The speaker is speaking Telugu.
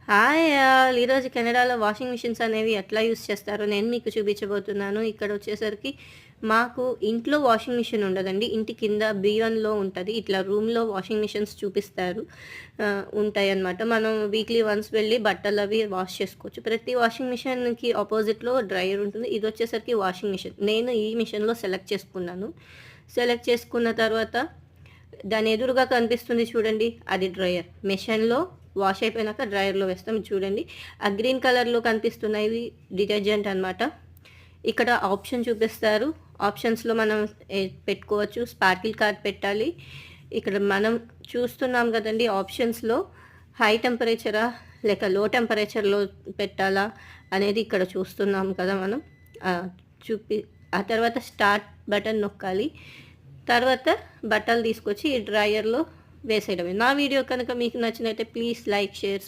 Hi all! ఈరోజు కెనడాలో వాషింగ్ మిషన్స్ అనేవి ఎట్లా యూజ్ చేస్తారో నేను మీకు చూపించబోతున్నాను. ఇక్కడ వచ్చేసరికి మాకు ఇంట్లో వాషింగ్ మిషన్ ఉండదండి. ఇంటి కింద B1లో ఉంటది. ఇట్లా రూమ్‌లో వాషింగ్ మిషన్స్ చూపిస్తారు. ఉంటాయన్నమాట. మనం వీక్లీ వన్స్ వెళ్ళి బట్టలవి వాష్ చేసుకోవచ్చు. ప్రతి వాషింగ్ మిషన్‌కి అపోజిట్‌లో డ్రైయర్ ఉంటుంది. ఇదొచ్చేసరికి వాషింగ్ మిషన్. నేను ఈ మిషన్‌లో సెలెక్ట్ చేసుకున్నాను. సెలెక్ట్ చేసుకున్న తర్వాత దాని ఎదురుగా కనిపిస్తుంది చూడండి. అది డ్రైయర్. మెషిన్‌లో వాష్ అయిపోయినాక డ్రైయర్‌లో వేస్తాం. చూడండి. ఆ గ్రీన్ కలర్‌లో కనిపిస్తున్నవి డిటర్జెంట్ అనమాట. ఇక్కడ ఆప్షన్ చూపిస్తారు. ఆప్షన్స్‌లో మనం పెట్టుకోవచ్చు. స్పార్కిల్ కార్డ్ పెట్టాలి. ఇక్కడ మనం చూస్తున్నాం కదండీ ఆప్షన్స్‌లో హై టెంపరేచరా లేక లో టెంపరేచర్‌లో పెట్టాలా అనేది ఇక్కడ చూస్తున్నాం కదా మనం. చూపి ఆ తర్వాత స్టార్ట్ బటన్ నొక్కాలి. తర్వాత బట్టలు తీసుకొచ్చి ఈ డ్రైయర్‌లో వేసేయడమే. నా వీడియో కనుక మీకు నచ్చినట్లయితే ప్లీజ్ లైక్, షేర్